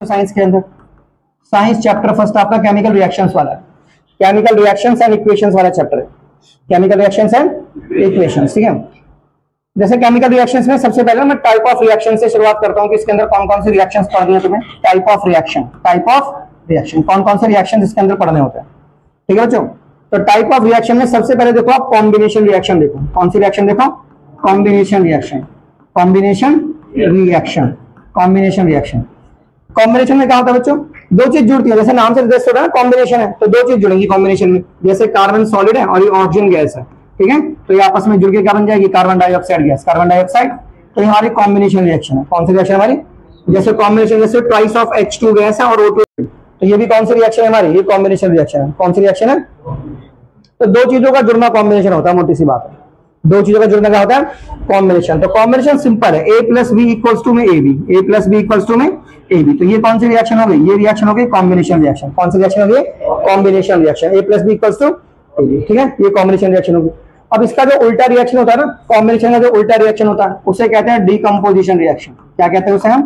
Science के अंदर science chapter first आपका केमिकल रिएक्शंस वाला है। केमिकल रिएक्शंस एंड इक्वेशंस वाला चैप्टर है। केमिकल रिएक्शंस एंड इक्वेशंस, ठीक है। जैसे केमिकल रिएक्शंस में सबसे पहले मैं टाइप ऑफ रिएक्शन से शुरुआत करता हूं कि इसके अंदर कौन कौन से रिएक्शंस पढ़ने हैं तुम्हें। टाइप ऑफ रिएक्शन कौन कौन से रिएक्शन इसके अंदर पढ़ने होते हैं, ठीक है बच्चों। तो टाइप ऑफ रिएक्शन में सबसे पहले देखो आप कॉम्बिनेशन रिएक्शन देखो। कौन सी रिएक्शन देखो? Combination reaction. कॉम्बिनेशन में क्या होता है बच्चों? दो चीज जुड़ती है, जैसे नाम से निर्देशित होता है ना कॉम्बिनेशन है, तो दो चीज जुड़ेंगी कॉम्बिनेशन में। जैसे कार्बन सॉलिड है और ये ऑक्सीजन गैस है, ठीक है, तो ये आपस में जुड़ के क्या बन जाएगी? Carbon dioxide gas, carbon dioxide. तो ये हमारी कॉम्बिनेशन रिएक्शन है। कौन सी रिएक्शन हमारी? जैसे कॉम्बिनेशन, जैसे ट्वाइस ऑफ H2 गैस है और O2, तो ये भी कौन सी रिएक्शन है हमारी? ये कॉम्बिनेशन रिएक्शन है। कौन सी रिएक्शन है? तो दो चीजों का जुड़ना कॉम्बिनेशन होता है, मोटी सी बात है। दो चीजों का जुड़ना क्या होता है? कॉम्बिनेशन। तो कॉम्बिनेशन सिंपल है, A plus B equals to में AB, A plus B equals to में AB। तो ये कौन सी रिएक्शन हो गई? ये रिएक्शन हो गई कॉम्बिनेशन रिएक्शन। कौन सी रिएक्शन हो गई? Combination reaction. A plus B equals to AB, ठीक है, ये कॉम्बिनेशन रिएक्शन होगी। अब इसका जो उल्टा रिएक्शन होता है ना, कॉम्बिनेशन का जो उल्टा रिएक्शन होता है उसे कहते हैं डीकंपोजिशन रिएक्शन। क्या कहते हैं उसे हम?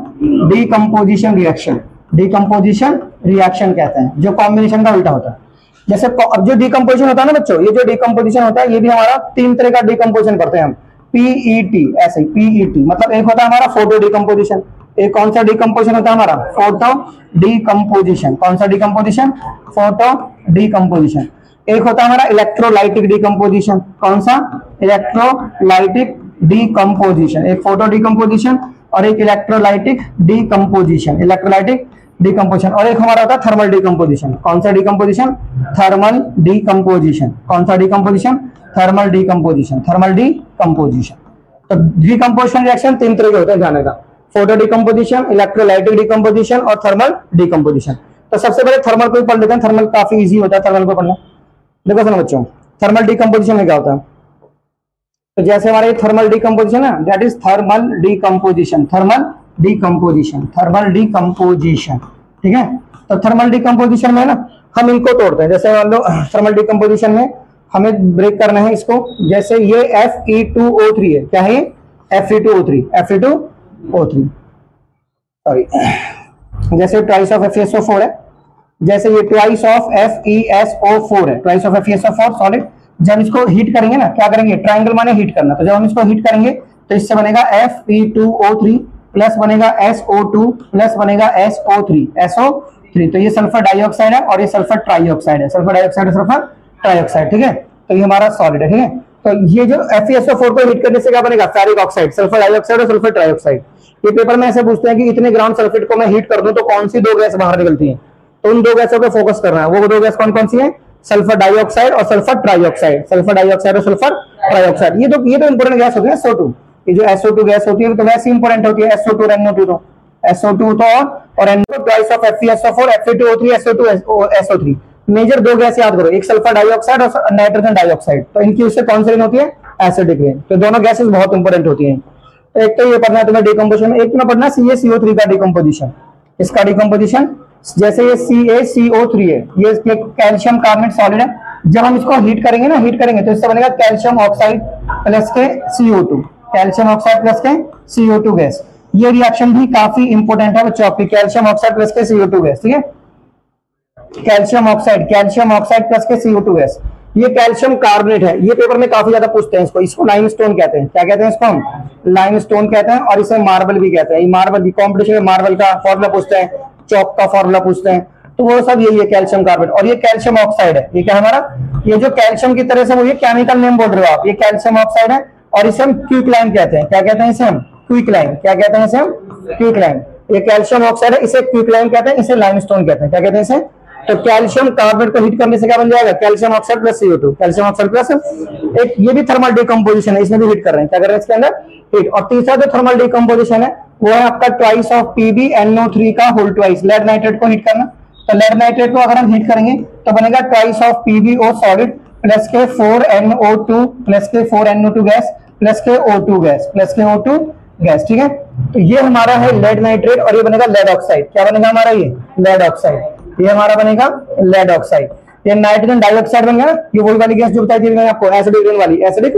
Decomposition reaction. डीकंपोजिशन रिएक्शन कहते हैं, जो कॉम्बिनेशन का उल्टा होता है। जैसे अब जो डीकंपोजिशन होता है ना बच्चों, ये जो डीकंपोजिशन होता है ये भी हमारा तीन तरह का डीकंपोजिशन करते हैं हम। PET, ऐसे PET मतलब एक होता है हमारा फोटो डीकंपोजिशन। एक कौन सा डीकंपोजिशन होता है हमारा? Photo decomposition. कौन सा डीकंपोजिशन? Photo decomposition. एक होता है हमारा इलेक्ट्रोलाइटिक डीकंपोजिशन। कौन सा? Electrolytic decomposition. एक फोटो डीकंपोजिशन और एक इलेक्ट्रोलाइटिक डीकंपोजिशन। Electrolytic decomposition. और एक हमारा होता है थर्मल डीकंपोजिशन। कौन सा डीकंपोजिशन? Thermal decomposition. कौन सा decomposition? Thermal decomposition. Thermal decomposition. तो डीकंपोजिशन रिएक्शन तीन तरह के होते हैं, ध्यान रखना। फोटो डीकंपोजिशन, इलेक्ट्रोलाइटिक डीकंपोजिशन और थर्मल डीकंपोजिशन। तो सबसे पहले थर्मल को पढ़ लेते हैं। थर्मल काफी इजी होता है थर्मल को पढ़ना। देखो सुनो बच्चों, थर्मल डीकंपोजिशन में क्या होता है? तो जैसे हमारे थर्मल डीकंपोजिशन है, that is thermal decomposition. Thermal decomposition, thermal decomposition, ठीक है। तो थर्मल डीकंपोजिशन में ना हम इनको तोड़ते हैं। जैसे मान लो थर्मल डीकंपोजिशन में हमें ब्रेक करना है इसको। जैसे ये Fe2O3 है, क्या है? Fe2O3, Fe2O3 sorry. जैसे ट्वाइस ऑफ FeSO4 है, जैसे ये ट्वाइस ऑफ FeSO4 है, ट्वाइस ऑफ FeSO4 सॉलिड। जब इसको हीट करेंगे ना, क्या करेंगे? ट्रायंगल माने हीट करना। तो जब हम इसको हीट करेंगे तो इससे बनेगा Fe2O3 प्लस बनेगा SO2 प्लस बनेगा SO3। तो ये सल्फर डाइऑक्साइड है और ये सल्फर ट्राइऑक्साइड है। सल्फर डाइऑक्साइड और सल्फर ट्राइऑक्साइड, ठीक है। तो ये हमारा सॉलिड है, ठीक है। तो ये जो FeSO4 को हीट करने से क्या बनेगा? फेरिक ऑक्साइड, सल्फर डाइऑक्साइड और सल्फर ट्राइऑक्साइड। ये पेपर में ऐसे पूछते हैं कि इतने ग्राम सल्फेट को मैं हीट कर दूं तो कौन सी दो गैस बाहर निकलती है? तो उन दो गैसों पे फोकस करना है। वो दो गैस कौन कौन सी है? सल्फर डाइऑक्साइड और सल्फर ट्राइऑक्साइड। सल्फर डाइऑक्साइड और सल्फर ट्राइऑक्साइड, ये तो इंपोर्टेंट गैस होती है SO2। ये जो SO2 गैस होती है तो वैसे इंपोर्टेंट होती है। SO2 और NO2 तो SO2 तो और NO2 twice of FeSO4 Fe2O3 SO2 major दो गैस याद करो, एक सल्फर डाइऑक्साइड और नाइट्रोजन डाइऑक्साइड। तो इनकी उससे कौन सी रेन होती है? Acidic rain. तो दोनों गैसेस बहुत इंपोर्टेंट होती हैं। तो एक तो ये पढ़ना है तुम्हें डीकंपोजिशन में। एक तुम्हें पढ़ना CaCO3 का डीकंपोजिशन। इसका डीकंपोजिशन जैसे ये CaCO3 है, ये कैल्शियम कार्बोनेट सॉलिड है। जब हम इसको हीट करेंगे ना, हीट करेंगे तो इससे बनेगा कैल्शियम ऑक्साइड प्लस के CO2। कैल्शियम ऑक्साइड प्लस के CO2 गैस। ये रिएक्शन भी काफी इंपोर्टेंट है बच्चों आपकी, कैल्शियम ऑक्साइड प्लस के CO2 गैस, ठीक है। कैल्शियम ऑक्साइड प्लस के CO2 गैस। ये कैल्शियम कार्बोनेट है। ये पेपर में काफी ज्यादा पूछते हैं इसको। इसको लाइमस्टोन कहते हैं। क्या कहते हैं इसको? हम लाइमस्टोन कहते हैं। और इसे मार्बल भी कहते हैं। ये मार्बल की कॉम्पिटिशन में मार्बल का फॉर्मूला पूछते हैं, चौक का फॉर्मूला पूछते हैं, तो वो सब यही है कैल्शियम कार्बोनेट। और ये कैल्शियम ऑक्साइड है। ये क्या है हमारा? ये जो कैल्शियम की तरह से वो ये केमिकल नेम बोल रहे हो आप, ये कैल्शियम ऑक्साइड है। और इसे हम क्विकलाइन कहते हैं। क्या कहते हैं इसे हम? क्विकलाइन। क्या कहते हैं इसे हम? क्विकलाइन। ये कैल्शियम ऑक्साइड है, इसे क्विकलाइन कहते हैं, इसे लाइमस्टोन कहते हैं। क्या कहते हैं इसे? तो कैल्शियम कार्बोनेट को हीट करने से क्या बन जाएगा? Calcium oxide plus CO2। Calcium oxide plus एक ये भी थर्मल डीकंपोजिशन है, इसमें भी हीट कर रहे हैं। क्या कर रहे हैं इसके अंदर? हीट। और तीसरा जो थर्मल डीकंपोजिशन है वो है आपका ट्वाइस ऑफ PbNO3 का होल ट्वाइस। लेड नाइट्रेट को हीट करना। तो लेड नाइट्रेट को अगर हम हीट करेंगे तो बनेगा twice of PbO solid plus के 4NO2 प्लस के 4NO2 गैस प्लस के O2 गैस प्लस के O2 गैस, ठीक है। तो ये हमारा है लेड नाइट्रेट और ये बनेगा लेड ऑक्साइड। क्या बनेगा हमारा? ये लेड ऑक्साइड। ये हमारा बनेगा लेड ऑक्साइड। ये नाइट्रोजन डाइऑक्साइड बन गया। ये वही वाली गैस जो बताई थी मैंने आपको, एसिडिक रेन वाली, एसिडिक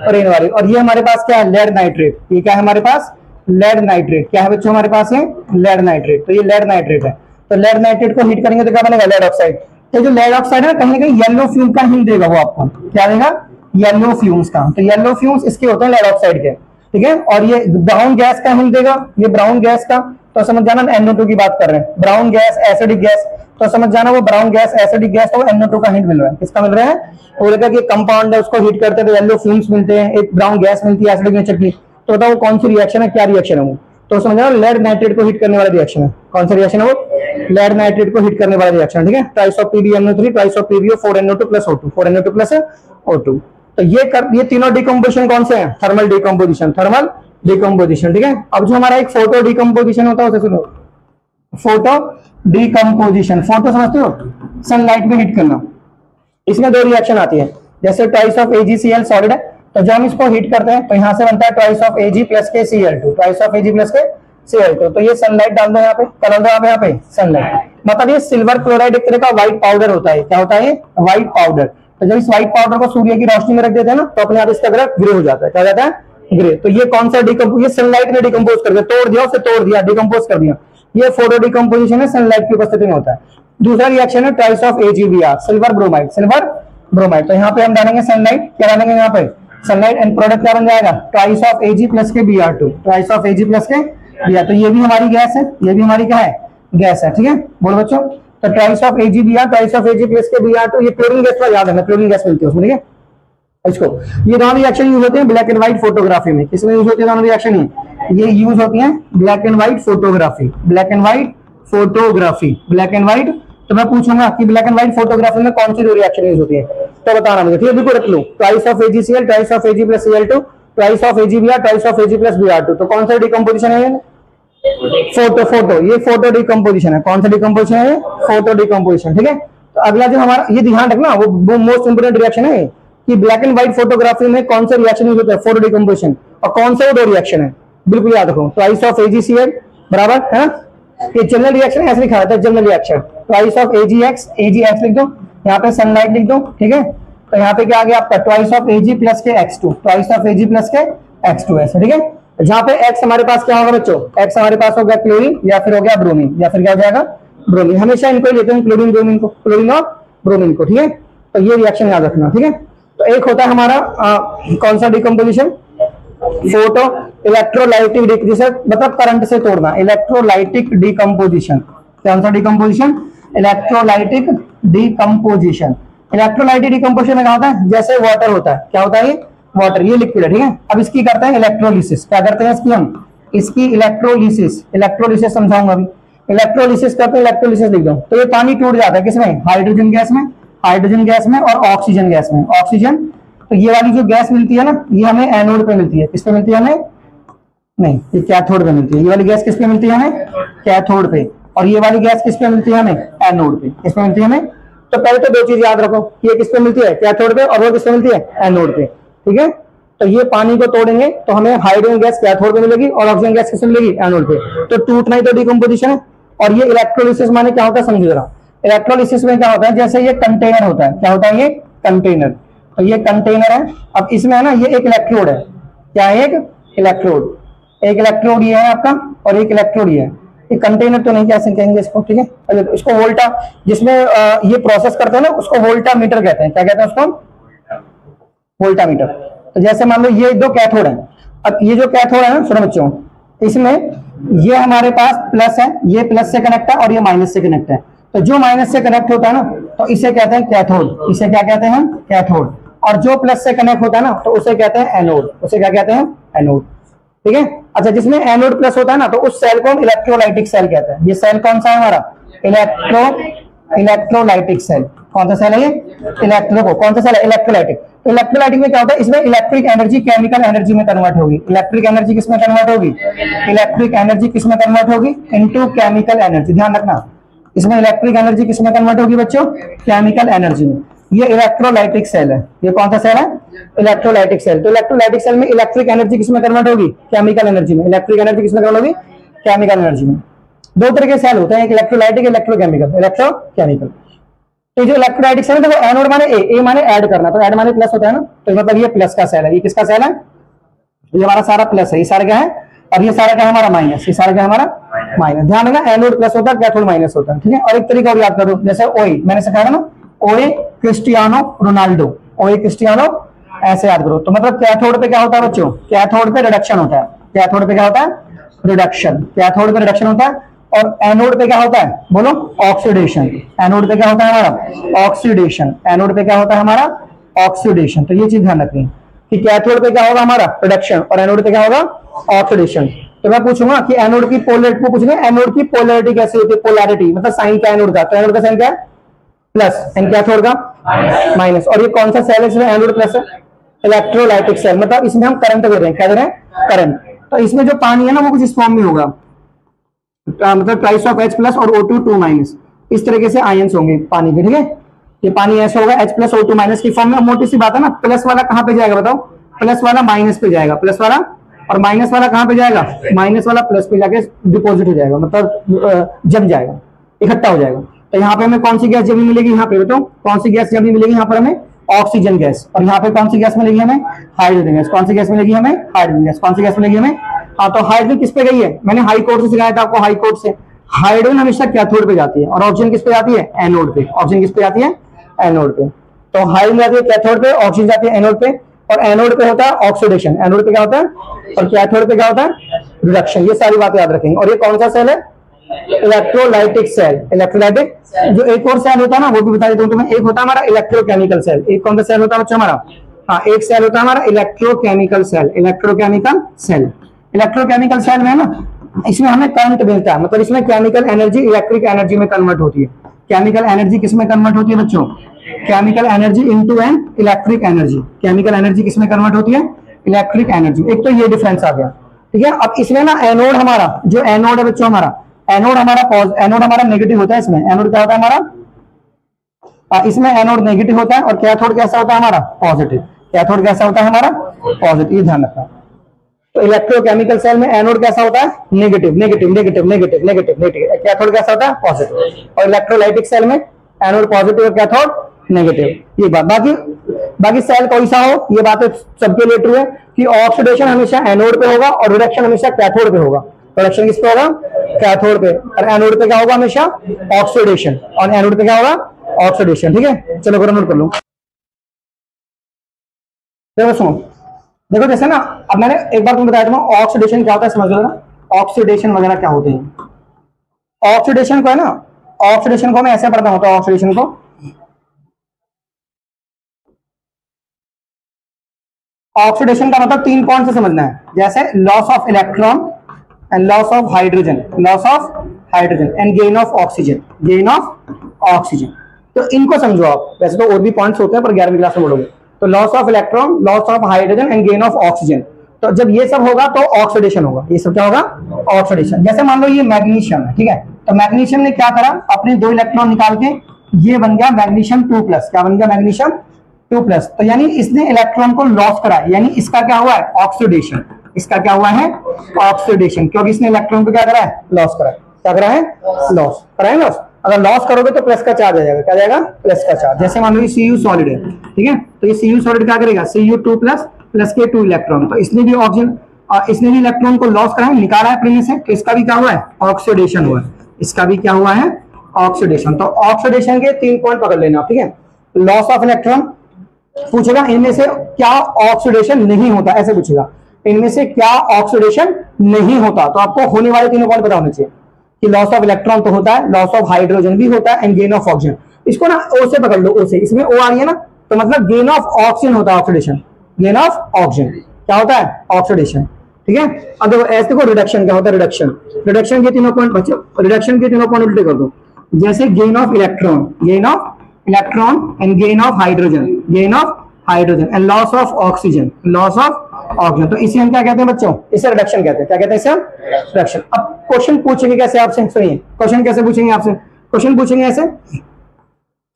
रेन वाली। और ये हमारे पास क्या है? Lead nitrate. ये क्या है हमारे पास? Lead nitrate. क्या है बच्चों हमारे पास है लेड नाइट्रेट, तो ये लेड नाइट्रेट है। तो लेड नाइट्रेट को हीट करेंगे तो क्या बनेगा लेड ऑक्साइड। तो जो लेड ऑक्साइड है कहीं ना कहीं येलो फ्यूम का हिंट देगा, वो आपको क्या देगा येलो फ्यूम्स का। तो येलो फ्यूम्स इसके होते हैं लेड ऑक्साइड के, ठीक है। और ये ब्राउन गैस का हिंट देगा, ये ब्राउन गैस का, तो समझ जाना NO2 की बात कर रहे हैं। ब्राउन गैस एसिडिक गैस, तो समझ जाना वो ब्राउन गैस एसिडिक गैस तो NO2 का हिंट मिल रहा है। किसका मिल रहा है, बोलेगा कि कंपाउंड है उसको हीट करते हैं तो येलो फ्यूम्स मिलते हैं, एक ब्राउन गैस मिलती है एसिडिक नेचर की। तो बताओ कौन सी रिएक्शन है, क्या रिएक्शन है वो, तो समझ जाना लेड नाइट्रेट को हीट करने वाला रिएक्शन है। कौन सा रिएक्शन है वो, लेड नाइट्रेट को हीट करने वाला रिएक्शन, ठीक है। Twice of PbNO3 twice of PbO 4NO2 plus O2 4NO2 plus O2। तो ये तीनों डिकम्पोजिशन कौन से हैं, थर्मल डिकम्पोजिशन, थर्मल डिकम्पोजिशन, ठीक है। अब जो हमारा एक फोटो डिकम्पोजिशन होता है उसे सुनो, फोटो डिकम्पोजिशन, फोटो समझते हो, सनलाइट में हीट करना। इसमें दो रिएक्शन आती है, जैसे ट्वाइस ऑफ AgCl सॉलिड है, तो जब हम इसको हीट करते हैं तो यहां से बनता है ट्वाइस ऑफ Ag प्लस के Cl2, twice of Ag plus के Cl2। तो ये सनलाइट डाल दो यहाँ पे, कलर दो यहाँ पे सनलाइट, मतलब ये सिल्वर क्लोराइड एक तरह का व्हाइट पाउडर होता है। क्या होता है, व्हाइट पाउडर। तो जब इस व्हाइट पाउडर को सूर्य की रोशनी में रख देते हैं ना, तो अपने आप इसका कलर ग्रे हो जाता है। क्या हो जाता है, ग्रे। तो ये कौन सा डिकम्पोज, ये सनलाइट ने डिकम्पोज कर दिया, तोड़ दिया उसे, तोड़ दिया, डिकम्पोज कर दिया। ये फोटो डिकम्पोजिशन है, सनलाइट की उपस्थिति में होता है। दूसरा रिएक्शन है twice of AgBr, silver bromide, silver bromide. तो यहाँ पे हम डालेंगे सनलाइट, क्या डालेंगे यहाँ पे सनलाइट, एंड प्रोडक्ट क्या बन जाएगा ट्वाइस ऑफ Ag प्लस के Br2, twice of Ag plus के Br। तो ये भी हमारी गैस है, ये भी हमारी क्या है, गैस है, ठीक है। बोलो बच्चों, तो twice of AgBr twice of Ag plus के Br2, ये क्लोरीन गैस का याद है, क्लोरीन गैस मिलती है उसमें, ठीक है। इसको ये दोनों रिएक्शन यूज होते हैं ब्लैक एंड व्हाइट फोटोग्राफी में। किसमें यूज होती है दोनों रिएक्शन, ये यूज होती है black and white photography, black and white photography, black and white. तो मैं पूछूंगा कि ब्लैक एंड व्हाइट फोटोग्राफी में कौन सी दो रिएक्शन यूज होती है, तो बताना मुझे, ठीक है। बिल्कुल रख लो, twice of AgCl twice of Ag plus Cl2 twice of AgBr twice of Ag plus Br2। तो कौन सा डिकम्पोजिशन है ये, फोटो, ये फोटो डिकम्पोजिशन है। कौन सा डिकम्पोजिशन है, फोटो डिकम्पोजिशन, ठीक है। तो अगला जो हमारा, ये ध्यान रखना, वो मोस्ट इंपोर्टेंट रिएक्शन है कि ब्लैक एंड व्हाइट फोटोग्राफी में कौन सा रिएक्शन यूज होता है, फोटो डिकम्पोजिशन, और कौन से वो दो रिएक्शन है, बिल्कुल याद रखो। ट्वाइस ऑफ AgCl बराबर है ना, ये जनरल रिएक्शन ऐसे लिखा जाता है, general reaction. Twice of AgX लिख दो, यहाँ पे सनलाइट लिख दो, ठीक है। तो यहाँ पे क्या आ गया आपका ट्वाइस ऑफ Ag प्लस के X2, twice of Ag plus के X2 ऐसे, ठीक है। जहाँ पे X हमारे पास क्या होगा बच्चों, X हमारे पास हो गया क्लोरीन, या फिर हो गया ब्रोमीन, या फिर क्या हो जाएगा ब्रोमीन। हमेशा इनको लेते हैं क्लोरीन ब्रोमीन को, क्लोरीन और ब्रोमीन को, ठीक है। तो ये रिएक्शन याद रखना, ठीक है। तो एक होता है हमारा कौन सा डिकम्पोजिशन, फोटो इलेक्ट्रोलाइटिक, मतलब करंट से तोड़ना, इलेक्ट्रोलाइटिक डिकम्पोजिशन। कौन सा decomposition, electrolytic decomposition. Electrolytic decomposition में क्या होता है, जैसे वाटर होता है, क्या होता है ये वाटर, ये लिक्विड है, ठीक है। अब इसकी करते हैं इलेक्ट्रोलिसिस, क्या करते हैं इसकी हम, इसकी इलेक्ट्रोलिसिस समझाऊंगा अभी। इलेक्ट्रोलिसिस करते हैं, इलेक्ट्रोलिसिस लिख दो। तो ये पानी टूट जाता है किसमें, हाइड्रोजन गैस में, हाइड्रोजन गैस में और ऑक्सीजन गैस में, ऑक्सीजन। तो ये वाली जो गैस मिलती है ना, ये हमें एनोड पे मिलती है, किस पे मिलती है हमें, नहीं ये कैथोड पे मिलती है। ये वाली गैस किस पे मिलती है हमें, कैथोड पे। और ये वाली गैस किस पे मिलती है हमें, एनोड पे। किस पे मिलती है हमें, तो पहले तो दो चीज याद रखो, ये किस पे मिलती है, कैथोड पे, और वो किस पे मिलती है, एनोड पे, ठीक है। तो ये पानी को तोड़ेंगे तो हमें हाइड्रोजन गैस कैथोड पे मिलेगी और ऑक्सीजन गैस किस पे मिलेगी, एनोड पे। तो टूटना ही तो डिकम्पोजिशन है। और ये इलेक्ट्रोलिसिस माने क्या होता है समझो जरा। इलेक्ट्रोलिसिस में क्या होता है, जैसे ये कंटेनर होता है, क्या होता है ये कंटेनर, तो ये कंटेनर है। अब इसमें है ना ये एक इलेक्ट्रोड है, क्या है, एक इलेक्ट्रोड, एक इलेक्ट्रोड ये है आपका और एक इलेक्ट्रोड ये है। ये कंटेनर तो नहीं कैसे कहेंगे इसको, ठीक है। इसको वोल्टा, जिसमें ये प्रोसेस करते हैं ना, उसको वोल्टा मीटर कहते हैं। क्या कहते हैं उसको, वोल्टा मीटर। तो जैसे मान लो ये दो कैथोड है। अब ये जो कैथोड है ना, सुनो बच्चों, इसमें ये हमारे पास प्लस है, ये प्लस से कनेक्ट है और ये माइनस से कनेक्ट है। तो जो माइनस से कनेक्ट होता है ना, तो इसे कहते हैं कैथोड, इसे क्या कहते हैं, कैथोड। और जो प्लस से कनेक्ट होता है ना, तो उसे कहते हैं एनोड, उसे क्या कहते हैं, एनोड, ठीक है। अच्छा, जिसमें एनोड प्लस होता है ना, तो उस सेल को हम इलेक्ट्रोलाइटिक सेल कहते हैं। ये सेल कौन सा है हमारा, इलेक्ट्रोलाइटिक सेल। कौन सा सेल है ये, कौन सा सेल है, इलेक्ट्रोलाइटिक। तो इलेक्ट्रोलाइटिक में क्या होता है, इसमें इलेक्ट्रिक एनर्जी केमिकल एनर्जी में कन्वर्ट होगी। इलेक्ट्रिक एनर्जी किसमें कन्वर्ट होगी, इलेक्ट्रिक एनर्जी किसमें कन्वर्ट होगी, इनटू केमिकल एनर्जी। ध्यान रखना, इसमें इलेक्ट्रिक एनर्जी किसमें कन्वर्ट होगी बच्चों, केमिकल एनर्जी में। ये इलेक्ट्रोलाइटिक सेल है। ये कौन सा सेल है, इलेक्ट्रोलाइटिक सेल। तो इलेक्ट्रोलाइटिक सेल में इलेक्ट्रिक एनर्जी किसमें कन्वर्ट होगी, केमिकल एनर्जी में। इलेक्ट्रिक एनर्जी किसमें कन्वर्ट होगी, केमिकल एनर्जी में। दो तरह के सेल होते हैं, एक इलेक्ट्रोलाइटिक, इलेक्ट्रोकेमिकल, इलेक्ट्रोकेमिकल। तो जो इलेक्ट्रोलाइटिक सेल है, देखो एनोड माने ए माने ऐड करना, तो ऐड माने प्लस होता है ना, तो मतलब ये प्लस का सेल है। ये किसका सेल है, ये हमारा सारा प्लस है, ये सारा क्या है, और ये सारा क्या है हमारा माइनस, ये सारा क्या है हमारा माइनस। ध्यान रखना एनोड प्लस होता है, कैथोड माइनस होता है, ठीक है। और एक तरीका और याद करो, जैसे ओए मैंने सिखाया ना, ओए क्रिस्टियानो रोनाल्डो, ओए क्रिस्टियानो, ऐसे याद करो। तो मतलब कैथोड पे क्या होता है बच्चों, कैथोड पे रिडक्शन होता है, कैथोड पे क्या होता है रिडक्शन, कैथोड पे रिडक्शन होता है। और एनोड पे क्या होता है बोलो, ऑक्सीडेशन। एनोड पे क्या होता है हमारा ऑक्सीडेशन, एनोड पे क्या होता है हमारा ऑक्सीडेशन। तो ये चीज ध्यान रखनी है कि कैथोड पे क्या होगा हमारा रिडक्शन और एनोड पे क्या होगा ऑक्सीडेशन। तो मैं पूछूंगा कि एनोड की पोलैरिटी को पूछूंगा, एनोड की पोलैरिटी कैसे होती है, पोलैरिटी मतलब साइन क्या एनोड का, तो एनोड का साइन क्या है प्लस, एंड कैथोड का माइनस। और ये कौन सा सेल है इसमें, एनोड प्लस है, इलेक्ट्रोलाइटिक सेल, मतलब इसमें हम करंट दे रहे हैं, क्या दे रहे हैं करंट। तो इसमें जो पानी है ना वो कुछ इस फॉर्म में होगा, मतलब ट्राइस ऑफ H प्लस और O2 2 माइनस, इस तरीके से आयंस होंगे पानी के, ठीक है। ये पानी ऐसा होगा H प्लस O2 माइनस की फॉर्म में। मोटी सी बात है ना, प्लस वाला कहां पे जाएगा बताओ, प्लस वाला माइनस पे जाएगा, प्लस वाला, और माइनस वाला कहां पे जाएगा, माइनस वाला प्लस पे जाके डिपॉजिट हो जाएगा, मतलब जम जाएगा, इकट्ठा हो जाएगा। तो यहाँ पे हमें कौन सी गैस जमी मिलेगी, यहाँ पे बताओ कौन सी गैस जमी मिलेगी, यहाँ पर हमें ऑक्सीजन गैस। और यहाँ पे कौन सी गैस मिलेगी हमें, हाइड्रोजन गैस। कौन सी गैस मिलेगी हमें, हाइड्रोजन गैस। कौन सी गैस मिलेगी हमें, हाँ। तो हाइड्रोजन किस पे गई है, मैंने हाई कोर्ट से सिखाया था आपको, हाई कोर्ट से हाइड्रोजन हमेशा कैथोड पे जाती है और ऑक्सीजन किस पे जाती है, एनोड पे। ऑक्सीजन किस पे जाती है, एनोड पे। तो हाइड्रोजन जाती है कैथोड पे, ऑक्सीजन जाती है एनोड पे, और एनोड पे होता है ऑक्सीडेशन, एनोड पे क्या होता है, और कैथोड पे क्या होता है रिडक्शन। ये सारी बातें याद रखेंगे। और ये कौन सा सेल है, इलेक्ट्रोलाइटिक सेल। इलेक्ट्रोलाइटिक, जो एक और सेल होता है ना वो भी बता देता हूं तुम्हें, एक होता है हमारा इलेक्ट्रोकेमिकल सेल। एक कौन सा सेल होता है बच्चों हमारा, हाँ एक सेल होता है हमारा electrochemical cell. Electrochemical cell, electrochemical cell में ना इसमें हमें करंट मिलता है, मतलब इसमें केमिकल एनर्जी इलेक्ट्रिक एनर्जी में कन्वर्ट होती है। केमिकल एनर्जी किस में कन्वर्ट होती है बच्चों, chemical energy into an electric energy. Chemical energy किस में कन्वर्ट होती है, इलेक्ट्रिक एनर्जी। एक तो ये डिफरेंस आ गया, ठीक है। अब इसमें ना एनोड हमारा, जो एनोड है बच्चों हमारा, एनोड हमारा नेगेटिव होता है। इसमें एनोड क्या होता है हमारा, इसमें एनोड नेगेटिव होता है, और कैथोड कैसा होता है हमारा पॉजिटिव। कैथोड कैसा होता है हमारा पॉजिटिव, ध्यान रखना। तो इलेक्ट्रोकेमिकल सेल में एनोड कैसा होता है, negative negative negative negative negative negative, cathode कैसा होता है पॉजिटिव। और इलेक्ट्रोलाइटिक सेल में एनोड पॉजिटिव और कैथोड नेगेटिव। ये बात, बाकी सेल कोई सा हो, ये बातें सबके लिए ट्रू है कि ऑक्सीडेशन हमेशा एनोड पे होगा और रिडक्शन हमेशा कैथोड पे होगा। रिडक्शन किस पे होगा, कैथोड पे, और एनोड पे क्या होगा हमेशा ऑक्सीडेशन, और एनोड पे क्या होगा ऑक्सीडेशन, ठीक है। चलो फिर नोट कर लो। देखो सुनो, देखो जैसे ना, अब मैंने एक बार तुम्हें बताया था ऑक्सीडेशन क्या होता है, समझ लो ना ऑक्सीडेशन वगैरह क्या होते हैं। ऑक्सीडेशन को है ना, ऑक्सीडेशन को मैं ऐसे पढ़ता हूं, तो ऑक्सीडेशन को ऑक्सीडेशन का मतलब 3 पॉइंट से समझना है, जैसे loss of electron and loss of hydrogen, loss of hydrogen and gain of oxygen, gain of oxygen. तो इनको समझो आप, वैसे तो और भी पॉइंट्स होते हैं पर 11वीं क्लास में पढ़ोगे। तो loss of electron, loss of hydrogen and gain of oxygen. तो जब ये सब होगा तो ऑक्सीडेशन होगा। ये सब क्या होगा, ऑक्सीडेशन। जैसे मान लो ये मैग्नीशियम है, ठीक है। तो मैग्नीशियम ने क्या करा, अपने 2 इलेक्ट्रॉन निकाल के ये बन गया मैग्नीशियम 2+। क्या बन गया, मैग्नीशियम 2+। तो यानी इसने इलेक्ट्रॉन को लॉस करा, यानी इसका क्या हुआ है, ऑक्सीडेशन। इसका क्या हुआ है, ऑक्सीडेशन, क्योंकि इसने इलेक्ट्रॉन को क्या करा है, लॉस करा है। क्या करा है, लॉस करा है। लॉस, अगर लॉस करोगे तो प्लस का चार्ज आ जाएगा, क्या जाएगा, प्लस का चार्ज। जैसे मान लो ये Cu सॉलिड है, ठीक है। तो ये Cu सॉलिड क्या करेगा, Cu2+ प्लस के 2 इलेक्ट्रॉन। तो इसने भी ऑक्सीजन, इसने भी इलेक्ट्रॉन को लॉस करा है, निकाला है अपने में से, तो इसका भी क्या हुआ है, ऑक्सीडेशन हुआ है। इसका भी क्या हुआ है, ऑक्सीडेशन। तो ऑक्सीडेशन के 3 पॉइंट पकड़ लेना, ठीक है। लॉस ऑफ इलेक्ट्रॉन पूछेगा, इनमें से क्या ऑक्सीडेशन नहीं होता, ऐसे पूछेगा, इनमें से क्या ऑक्सीडेशन नहीं होता। तो आपको होने वाले 3 पॉइंट पता होने चाहिए कि लॉस ऑफ इलेक्ट्रॉन तो होता है, लॉस ऑफ हाइड्रोजन भी होता है, एंड गेन ऑफ ऑक्सीजन। इसको ना ओ से पकड़ लो, ओ से, इसमें ओ आ रही है ना, तो मतलब गेन ऑफ ऑक्सीजन होता है, ऑक्सीडेशन, गेन ऑफ ऑक्सीजन क्या होता है, ऑक्सीडेशन, ठीक है। अब देखो ऐसे देखो, रिडक्शन क्या होता है, रिडक्शन। रिडक्शन के 3 पॉइंट बच्चे, रिडक्शन के 3 पॉइंट उल्टे कर दो। जैसे gain of electron, gain of electron and gain of hydrogen, gain of hydrogen and loss of oxygen, loss of oxygen. तो इसे हम क्या कहते हैं बच्चों, इसे रिडक्शन कहते हैं। क्या कहते हैं इसे, रिडक्शन। अब क्वेश्चन पूछेंगे कैसे आपसे, सुनिए क्वेश्चन कैसे पूछेंगे आपसे। क्वेश्चन पूछेंगे ऐसे,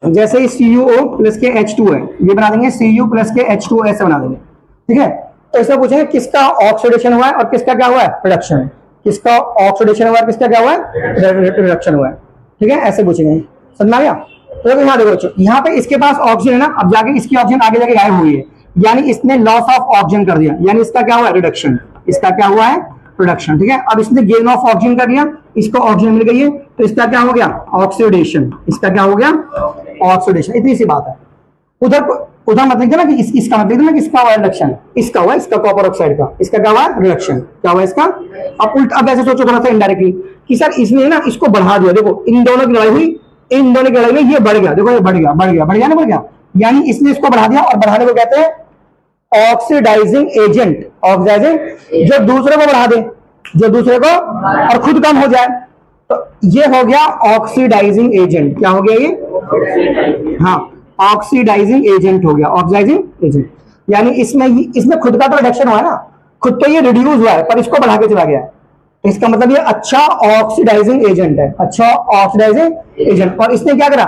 जैसे CuO प्लस के H2 है, ये बना देंगे Cu प्लस के H2 ऐसे बना देंगे, ठीक है। तो इसमें पूछेंगे किसका ऑक्सीडेशन हुआ है और किसका क्या हुआ है, रिडक्शन। किसका ऑक्सीडेशन हुआ है, किसका क्या हुआ है, रिडक्शन हुआ है, ठीक है। ऐसे पूछेंगे, समझ आ गया। तो यहाँ देखो बच्चों, यहाँ पे इसके पास ऑक्सीजन है ना, अब जाके इसकी ऑक्सीजन आगे जाके गायब हुई है, यानी इसने लॉस ऑफ ऑक्सीजन कर दिया, यानी इसका क्या हुआ है, रिडक्शन। इसका क्या हुआ है, प्रोडक्शन। ठीक है, अब इसने गेन ऑफ ऑक्सीजन कर लिया, इसको ऑक्सीजन मिल गई है, तो इसका क्या हो गया? ऑक्सीडेशन। इसका क्या हो गया? ऑक्सीडेशन। इतनी सी बात है। उधर मत लिखना कि इसका मत लिखना कि इसका हुआ रिडक्शन, इसका हुआ, इसका कॉपर ऑक्साइड का, इसका क्या हुआ? रिडक्शन। क्या हुआ इसका? अब उल्टा, अब ऐसे सोचो थोड़ा सा इनडायरेक्टली कि सर इसने ना इसको बढ़ा दिया। देखो इन दोनों की लड़ाई हुई, इन दोनों की लड़ाई में ये बढ़ गया, देखो ये बढ़ गया, बढ़ गया, बढ़ गया ना, बढ़ गया। यानी इसने इसको बढ़ा दिया, और बढ़ाने को कहते हैं ऑक्सीडाइजिंग एजेंट। ऑक्सीडाइजिंग, जो दूसरे को बढ़ा दे, जो दूसरे को, और खुद कम हो जाए, तो ये हो गया ऑक्सीडाइजिंग एजेंट। क्या हो गया ये? हाँ, ऑक्सीडाइजिंग एजेंट हो गया, ऑक्सीडाइजिंग एजेंट। यानी इसमें खुद का तो रिडक्शन हुआ है ना, खुद तो ये रिड्यूस हुआ है, पर इसको बढ़ा के चला गया। इसका मतलब ये अच्छा ऑक्सीडाइजिंग एजेंट है, अच्छा ऑक्सीडाइजिंग एजेंट। और इसने क्या करा?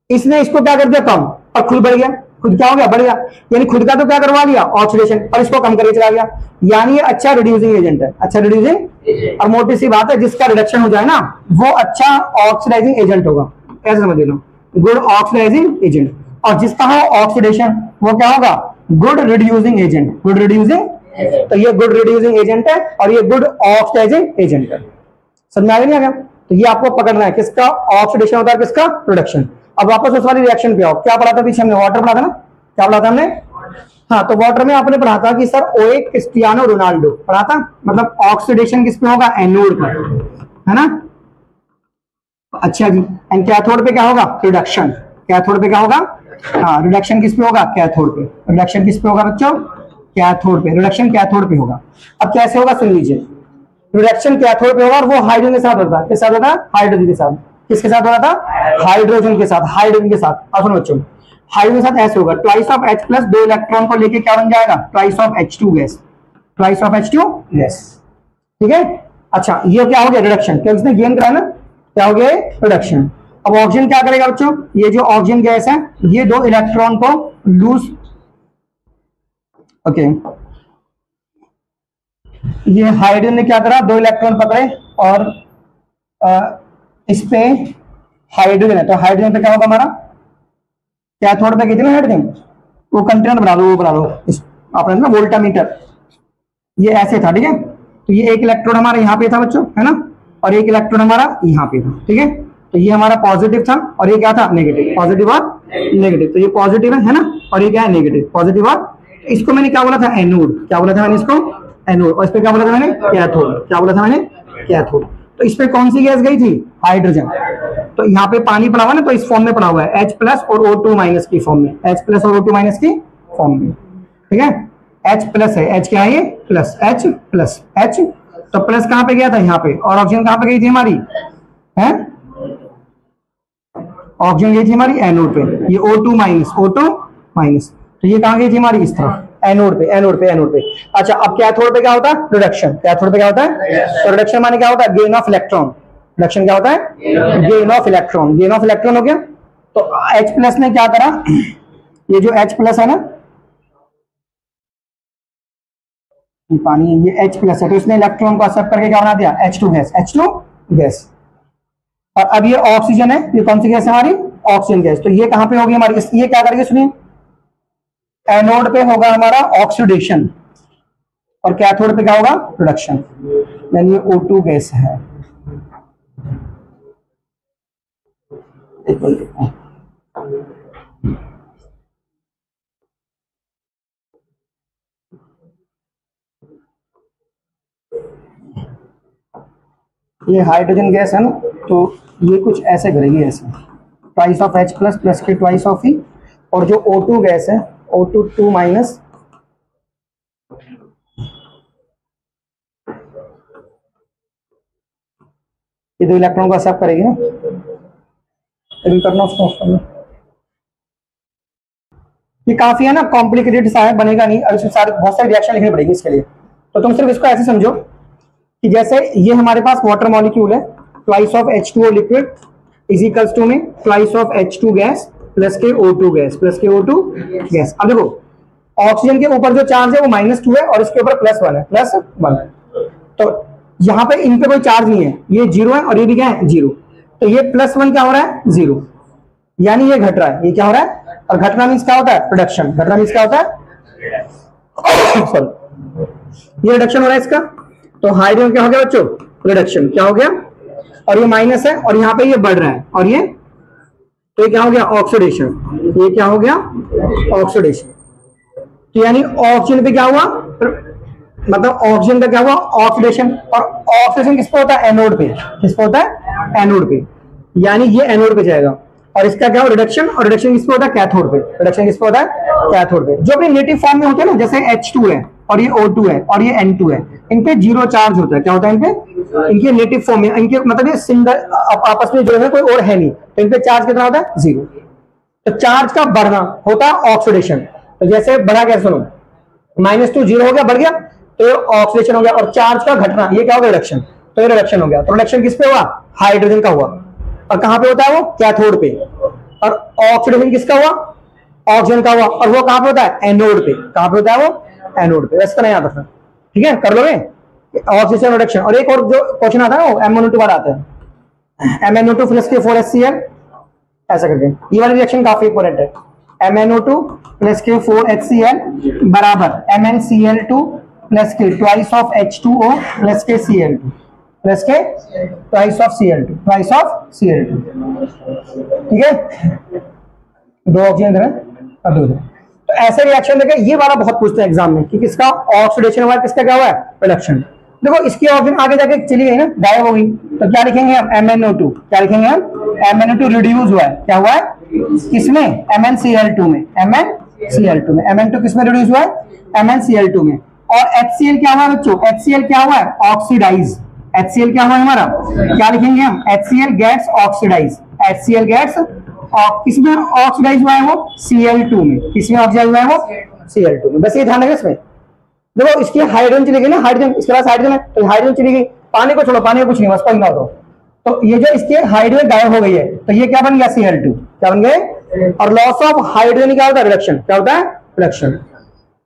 इसने इसको क्या कर दिया? कम, और खुद बढ़ गया। खुद क्या हो गया? बढ़ गया। यानी खुद का तो क्या करवा लिया? ऑक्सीडेशन, और इसको कम करके चला गया। यानी ये अच्छा रिड्यूसिंग एजेंट है, अच्छा रिड्यूसिंग। और मोटी सी बात है, जिसका रिडक्शन हो जाए ना वो अच्छा ऑक्सीडाइजिंग एजेंट होगा, ऐसे समझ लो, गुड ऑक्सीडाइजिंग एजेंट। और जिसका हो ऑक्सीडेशन वो क्या होगा? Good reducing agent, good reducing. तो ये गुड रिड्यूसिंग एजेंट है और ये गुड ऑक्सीडाइजिंग एजेंट है। समझ में आ गया? तो ये आपको पकड़ना है, किसका ऑक्सीडेशन होता है, किसका रिडक्शन। अब वापस उस वाली रिएक्शन पे आओ। क्या पढ़ा था पीछे हमने? वाटर पढ़ा था ना? क्या पढ़ा था हमने? हाँ, तो वाटर में आपने पढ़ा था कि सर ओए क्रिस्टियानो रोनाल्डो पढ़ा था, मतलब ऑक्सीडेशन किस पे होगा? एनोड पर, है ना? अच्छा जी। एंड कैथोड पे क्या होगा? रिडक्शन। कैथोड पे क्या होगा? हाँ, रिडक्शन किस पे होगा? कैथोड पे। रिडक्शन किस पे होगा बच्चों? कैथोड पे। रिडक्शन कैथोड पे होगा। अब कैसे होगा सुन लीजिए। रिडक्शन कैथोड पे होगा और वो हाइड्रोजन के साथ होता है। किसके साथ होता है? हाइड्रोजन के साथ। किसके साथ हो रहा था? हाइड्रोजन के साथ, हाइड्रोजन के साथ। अब सुनो बच्चों, हाइड्रोजन के साथ ऐसे होगा, twice of H plus 2 electron को लेके क्या बन जाएगा? Twice of H2 gas, twice of H2 gas. ठीक है। अच्छा, ये क्या हो गया? रिडक्शन। क्या इसने गेन करा ना? क्या हो गया? रिडक्शन। अब ऑक्सीजन क्या करेगा बच्चों? ये जो ऑक्सीजन गैस है ये 2 इलेक्ट्रॉन को लूज, ओके, ये हाइड्रोजन ने क्या करा? 2 इलेक्ट्रॉन पकड़े और इस पे हाइड्रोजन है, तो हाइड्रोजन पे क्या होगा हमारा? कैथोड पे कितने हाइड्रोजन? वो कंटेनर बना दो, वो बना दो आपने ना वोल्टामीटर, ये ऐसे था। ठीक है, तो ये 1 इलेक्ट्रॉन हमारा यहाँ पे था बच्चों, है ना, और 1 इलेक्ट्रॉन हमारा यहाँ पे था। ठीक है, तो ये हमारा पॉजिटिव था और ये क्या था? नेगेटिव। पॉजिटिव और नेगेटिव, तो ये पॉजिटिव है ना, और ये क्या है? नेगेटिव। पॉजिटिव और, इसको मैंने क्या बोला था? एनोड। क्या बोला था मैंने इसको? एनोड। और इस पे क्या बोला था मैंने? कैथोड। क्या बोला था मैंने? कैथोड। तो इस पे कौन सी गैस गई थी? हाइड्रोजन। तो यहाँ पे पानी पड़ा हुआ है ना, तो इस फॉर्म में पड़ा हुआ है, H प्लस और O2 माइनस की फॉर्म में, H प्लस और O2 माइनस की फॉर्म में। ठीक है, H प्लस है, H क्या है? ये प्लस, H प्लस, H। तो प्लस कहाँ पे गया था? यहाँ पे। और ऑक्सीजन कहाँ पे गई थी हमारी? है, ऑक्सीजन गई थी हमारी एनोड पे, ये O2 माइनस, O2 माइनस। तो ये कहाँ गई थी हमारी? इस तरफ, एनोड पे, एनोड पे, एनोड पे। अच्छा, अब कैथोड पे क्या होता है? रिडक्शन। कैथोड पे क्या होता है? तो रिडक्शन माने क्या होता है? Gain of electron. रिडक्शन क्या होता है? Gain of electron. Gain of electron हो गया। तो H प्लस ने क्या करा? ये जो H प्लस है ना, ये पानी, ये H प्लस है, तो इसने इलेक्ट्रॉन को एक्सेप्ट करके क्या बना दिया? H2 gas, H2 gas. और अब ये ऑक्सीजन है, ये कौन सी गैस है हमारी? Oxygen gas. तो ये कहां पे होगी हमारी? ये क्या करेगी सुनिए, एनोड पे होगा हमारा ऑक्सीडेशन और कैथोड पे क्या होगा? रिडक्शन। यानी ये O2 गैस है। ये हाइड्रोजन गैस है ना, तो ये कुछ ऐसे करेगी, ऐसे twice of H plus plus के ट्वाइस ऑफ E, और जो O2 गैस है O2 2 माइनस, ये 2 इलेक्ट्रॉन को एक्सेप्ट करेगी ना, करना उसको। ये काफी है ना कॉम्प्लिकेटेड सा है, बनेगा नहीं, और इसमें सारे बहुत सारी रिएक्शन लिखनी पड़ेगी इसके लिए। तो तुम सिर्फ इसको ऐसे समझो कि जैसे ये हमारे पास वाटर मॉलिक्यूल है, twice of H2O liquid is equals to में twice of H2 gas plus के O2 गैस, प्लस के O2 गैस। अब देखो ऑक्सीजन के ऊपर जो चार्ज है वो -2 है और इसके ऊपर +1 है, +1। तो यहाँ पे इन पे कोई चार्ज नहीं है, ये 0 है और ये भी क्या है? 0। तो ये +1 क्या हो रहा है? 0। यानी ये घट रहा है, ये क्या हो रहा है? और घटना मीन्स क्या होता है? रिडक्शन। घटना मीन्स क्या होता है? सॉरी, ये रिडक्शन हो रहा है इसका। तो हाइड्रोजन क्या हो गया बच्चों, रिडक्शन, क्या हो गया, और ये माइनस है और यहाँ पे ये बढ़ रहा है, और ये तो ये क्या हो गया, ऑक्सीडेशन, ये क्या हो गया, ऑक्सीडेशन। तो यानी ऑक्सीजन पे क्या हुआ, मतलब ऑक्सीजन का क्या हुआ, ऑक्सीडेशन, और ऑक्सीडेशन किस पे होता है, एनोड पे, किस पे होता है, एनोड पे, यानी ये एनोड पे जाएगा, और इसका क्या हो, रिडक्शन, और रिडक्शन किस पे होता है, कैथोड पे, रिडक्शन किस पे होता है, कैथोड पे। जो अपने नेटिव फॉर्म में होते हैं ना, जैसे H2 है और ये O2 है और ये N2 है, इन पे जीरो चार्ज होता है, क्या होता है इन पे, इनके नेटिव फॉर्म में, इनके मतलब ये सिंगल आपस में जुड़े हुए, कोई और है नहीं, तो इन पे चार्ज कितना होता है, जीरो। तो चार्ज का बढ़ना होता है ऑक्सीडेशन। तो जैसे बढ़ा गया, सुनो, -2 0 हो गया, बढ़ गया, तो ऑक्सीडेशन हो गया, और चार्ज का घटना, ये क्या होगा, रिडक्शन, तो ये रिडक्शन हो गया। तो रिडक्शन किस पे हुआ, हाइड्रोजन का हुआ, और कहां पे होता है वो, कैथोड पे, और ऑक्सीडेशन किसका हुआ, ऑक्सीजन का हुआ, और वो कहां पे होता है, एनोड पे, कहां पे होता है वो, एनोड पे। वैसे नहीं याद रखना, ठीक है, कर लोगे ऑक्सीजन रिडक्शन। और एक और जो क्वेश्चन आता है वो MnO2 बार आता है, MnO2 प्लस के 4HCl, ऐसा करके, ये वाली रिएक्शन काफी इंपॉर्टेंट है, MnO2 प्लस के 4HCl बराबर MnCl2 प्लस के ट्वाइस ऑफ H2O प्लस के Cl2 प्लस के twice of Cl2, twice of Cl2, ठीक है, दो ऑक्सीजन इधर है और दो इधर। तो ऐसे रिएक्शन देखे, ये वाला बहुत पूछते हैं एग्जाम में कि किसका ऑक्सीडेशन हुआ है, किसका क्या हुआ है, रिडक्शन। देखो इसकी ऑक्सीजन आगे जाके चली गई ना, गायब हो गई, तो क्या लिखेंगे हम, MnO2, क्या लिखेंगे हम, MnO2 रिड्यूस हुआ है, क्या हुआ है, किसमें, MnCl2 में, MnCl2 में, Mn2 किसमें रिड्यूस हुआ है, MnCl2 में। और HCl क्या हुआ है बच्चों, HCl क्या हुआ है, ऑक्सीडाइज, HCl क्या हुआ है हमारा, क्या लिखेंगे हम, HCl gets oxidise, HCl gets, और किसमें ऑक्सीडाइज हुआ है वो, Cl2 में, किसमें ऑक्सीडाइज हुआ है वो, Cl2 में। बस ये ध्यान रखना इसमें। देखो इसकी हाइड्रोजन चली गई ना, हाइड्रोजन, इसके पास हाइड्रोजन है, तो हाइड्रोजन चली गई, पानी को छोड़ो, पानी में कुछ नहीं, बस पढ़ना हो। तो ये जो इसके हाइड्रोजन गायब हो गई है, तो ये क्या बन गया, Cl2, क्या बन गए, और लॉस ऑफ हाइड्रोजन क्या होता है, रिडक्शन, क्या होता है, रिडक्शन,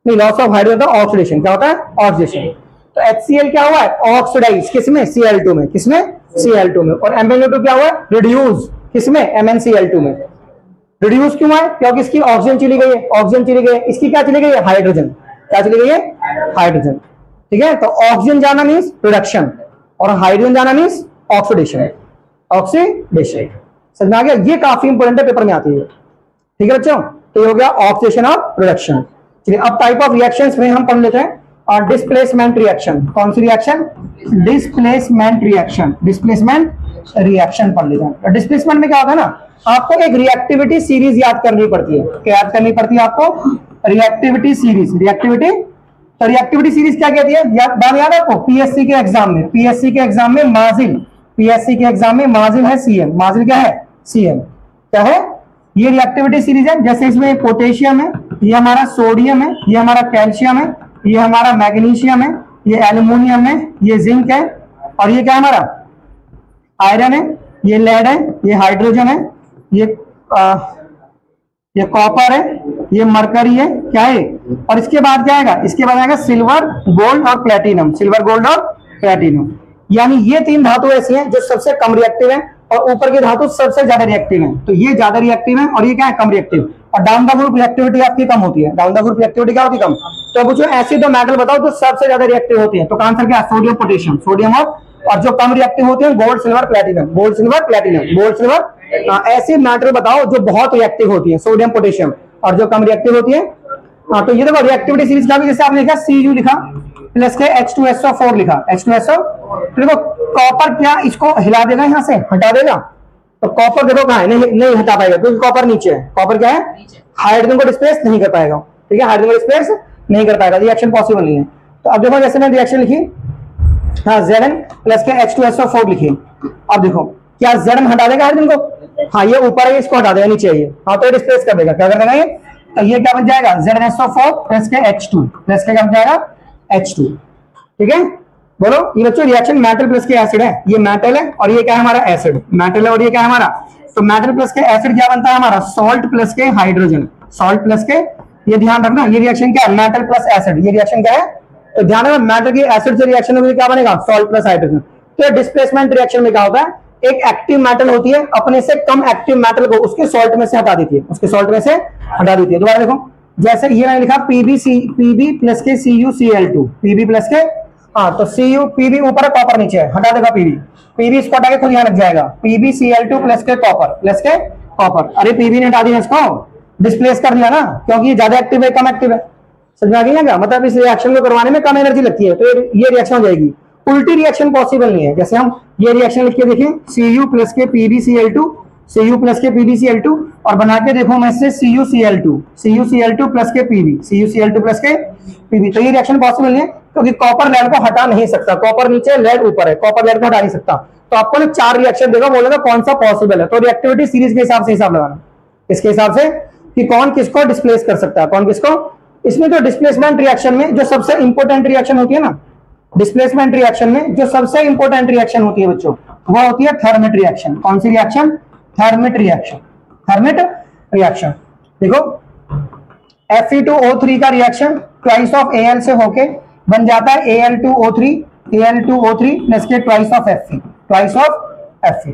नहीं, लॉस ऑफ हाइड्रोजन होता है ऑक्सीडेशन, क्या होता है, ऑक्सीडेशन। तो HCl क्या हुआ है, ऑक्सीडाइज, किसमें, Cl2 में, किसमें, Cl2 में। और MnO2 क्या हुआ है, रिड्यूस, किसमें, MnCl2 में। रिड्यूस क्यों है, क्योंकि इसकी ऑक्सीजन चली गई है, ऑक्सीजन चली गई है, इसकी क्या चली गई है, हाइड्रोजन, क्या चली गई है, हाइड्रोजन, ठीक है। तो ऑक्सीजन जाना मीन्स रिडक्शन, और हाइड्रोजन जाना मीन्स ऑक्सीडेशन, ऑक्सीडेशन, समझ में आ गया। ये काफी इंपॉर्टेंट है, पेपर में आती है, ठीक है बच्चों। तो ये हो गया ऑक्सीडेशन और रिडक्शन। चलिए अब टाइप ऑफ रिएक्शंस में हम पढ़ लेते हैं, और डिस्प्लेसमेंट रिएक्शन, कौन सी reaction, displacement reaction, displacement reaction पढ़ लेते हैं। डिस्प्लेसमेंट में क्या होता है ना, आपको एक रिएक्टिविटी सीरीज याद करनी पड़ती है, क्या याद करनी पड़ती है आपको, रिएक्टिविटी सीरीज, रिएक्टिविटी। तो रिएक्टिविटी सीरीज क्या कहती है, बात याद है आपको, पीएससी के एग्जाम में, पीएससी के एग्जाम में माजिल, पीएससी के एग्जाम में माजिल है सीएम, माजिल क्या है, सीएम, क्या है, ये रिएक्टिविटी सीरीज है। जैसे इसमें पोटेशियम है, ये हमारा सोडियम है, ये हमारा कैल्शियम है, ये हमारा मैग्नीशियम है, ये एल्यूमिनियम है, ये जिंक है, और ये क्या हमारा आयरन है, ये लेड है, ये हाइड्रोजन है, ये कॉपर है, ये मरकरी है, क्या है। और इसके बाद क्या आएगा, इसके बाद आएगा सिल्वर, गोल्ड और प्लेटिनम, सिल्वर, गोल्ड और प्लेटिनम। यानी ये तीन धातु ऐसी हैं जो सबसे कम रिएक्टिव है, और ऊपर की धातु सबसे ज्यादा रिएक्टिव है। तो ये ज्यादा रिएक्टिव है और ये क्या है, कम रिएक्टिव। और डाउन द ग्रुप रिएक्टिविटी आपकी कम होती है, डाउन द ग्रुप रिएक्टिविटी क्या होती है, कम। तो पूछो ऐसे दो मेटल बताओ जो सबसे ज्यादा रिएक्टिव होती है, तो आंसर क्या है, सोडियम, पोटेशियम, सोडियम और जो कम रिएक्टिव होते हैं gold, silver, platinum, gold, silver, platinum, gold, silver. ऐसे मेटल बताओ जो बहुत रिएक्टिव होती है, सोडियम, पोटेशियम, और जो कम रिएक्टिव होती है। तो ये देखो रिएक्टिविटी सीरीज का भी, जैसे आपने लिखा Cu लिखा प्लस के H2SO4 लिखा, H2SO। तो देखो कॉपर क्या इसको हिला देगा, यहाँ से हटा देगा, तो कॉपर देखो कहाँ है, नहीं हटा पाएगा, क्योंकि कॉपर नीचे है। कॉपर क्या है, हाइड्रोजन को डिस्प्लेस नहीं कर पाएगा, ठीक है, हाइड्रोजन को डिस्प्लेस नहीं कर पाएगा, रिएक्शन पॉसिबल नहीं है। तो अब देखो जैसे मैंने रिएक्शन लिखी, हाँ Zn प्लस के H2SO4 लिखी। अब देखो क्या Zn हटा देगा हाइड्रोजन को, हाँ ये ऊपर है, इसको हटा देगा, नीचे है ये, हाँ तो डिस्प्लेस कर देगा, क्या कर देगा ये, तो ये क्या बन जाएगा, ZnSO4 प्लस के H2 प्लस के क्या बन जाएगा, H2, ठीक है। बोलो ये बच्चों रिएक्शन मेटल प्लस के एसिड है, ये मेटल है और ये क्या है हमारा एसिड, मेटल है और ये क्या है हमारा, तो मेटल प्लस के एसिड क्या बनता है हमारा, सॉल्ट प्लस के हाइड्रोजन, सॉल्ट प्लस के, ये ध्यान रखना, ये रिएक्शन क्या है, मेटल प्लस एसिड, ये रिएक्शन क्या है, तो ध्यान रखना मेटल की एसिड से रिएक्शन में क्या बनेगा, सॉल्ट प्लस हाइड्रोजन। तो डिस्प्लेसमेंट रिएक्शन में क्या होता है, एक एक्टिव मेटल होती है अपने से कम एक्टिव मेटल को उसके सॉल्ट में से हटा देती है, उसके सॉल्ट में से हटा देती है। दोबारा देखो, जैसे ये मैंने लिखा Pb प्लस के CuCl2, Pb प्लस के हाँ तो Cu Pb ऊपर है, कॉपर नीचे है, हटा देगा Pb, Pb इसको हटा के खुद यहाँ लग जाएगा, PbCl2 प्लस के कॉपर, अरे Pb ने हटा दिया, इसको डिस्प्लेस कर दिया ना, क्योंकि ये ज्यादा एक्टिव है कम एक्टिव है, समझ में आ गई क्या? मतलब इस रिएक्शन को करवाने में कम एनर्जी लगती है, तो ये रिएक्शन हो जाएगी। उल्टी रिएक्शन पॉसिबल नहीं है, जैसे हम ये रिएक्शन लिख के देखें Cu प्लस के PbCl2, Cu प्लस के PbCl2, और बना के देखो मैं इससे CuCl2 प्लस के Pb, CuCl2 प्लस के Pb, तो ये रिएक्शन पॉसिबल नहीं है, क्योंकि कॉपर लेड को हटा नहीं सकता, कॉपर नीचे लेड ऊपर है, कॉपर लेड को हटा नहीं सकता। तो आपको ना 4 रिएक्शन देगा, बोलेगा कौन सा पॉसिबल है, तो रिएक्टिविटी सीरीज के हिसाब से हिसाब लगाना, इसके हिसाब से कि कौन किसको डिस्प्लेस कर सकता है, कौन किसको। इसमें तो डिस्प्लेसमेंट रिएक्शन में जो सबसे इंपॉर्टेंट रिएक्शन होती है ना, डिस्प्लेसमेंट रिएक्शन में जो सबसे इंपॉर्टेंट रिएक्शन होती है बच्चों, वो होती है थर्मिट रिएक्शन। कौन सी reaction? Thermite reaction. Thermite reaction देखो, Fe2O3 का रिएक्शन ट्वाइस ऑफ Al से होके बन जाता है Al2O3 प्लस के ट्वाइस ऑफ Fe।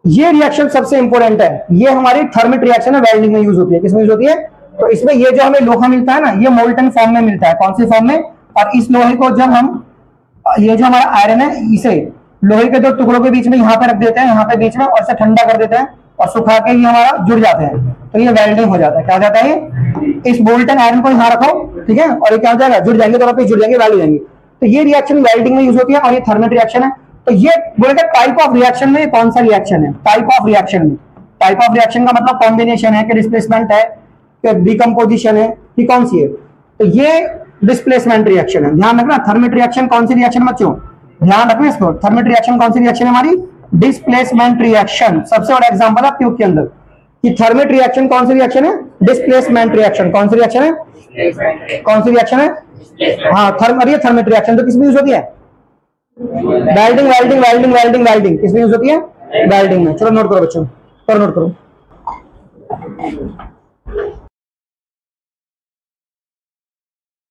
ये रिएक्शन सबसे इंपॉर्टेंट है, ये हमारी थर्मिट रिएक्शन है, वेल्डिंग में यूज होती है। किसमें यूज होती है? तो इसमें ये जो हमें लोहा मिलता है ना, ये मोल्टन फॉर्म में मिलता है। कौन सी फॉर्म में? और इस लोहे को जब हम, ये जो हमारा आयरन है, इसे लोहे के दो टुकड़ों के बीच में यहाँ पे रख देते हैं, यहाँ पे बीच में, और इसे ठंडा कर देते हैं और सुखा के ये हमारा जुड़ जाते हैं, तो ये वेल्डिंग हो जाता है। क्या हो जाता है? इस मोल्टन आयरन को यहाँ रखो, ठीक है, और ये क्या हो जाएगा? जुड़ जाएंगे, दोनों पे जुड़ जाएंगे, वेल्ड हो जाएंगे। तो ये रिएक्शन वेल्डिंग में यूज होती है और ये थर्मिट रिएक्शन है। तो ये बोलेगा टाइप ऑफ रिएक्शन में कौन सा रिएक्शन है? टाइप ऑफ रिएक्शन में, टाइप ऑफ रिएक्शन का मतलब कॉम्बिनेशन है कि डिस्प्लेसमेंट है कि डिकम्पोजिशन है कि कौन सी है? तो ये डिस्प्लेसमेंट रिएक्शन है। ध्यान रखना, थर्मिट रिएक्शन कौन सी रिएक्शन बच्चों? ध्यान रखना इसको, थर्मिट रिएक्शन कौन सी रिएक्शन है हमारी? Displacement reaction. सबसे बड़ा एग्जांपल है ट्यूब के अंदर कि थर्मिट रिएक्शन कौन सी रिएक्शन है? Displacement reaction. कौन सी रिएक्शन है? कौन सी रिएक्शन है? हाँ, थर्मिट रिएक्शन तो किसमें यूज होती है? वेल्डिंग किसमें यूज होती है? वेल्डिंग में। चलो नोट करो बच्चों, नोट करो।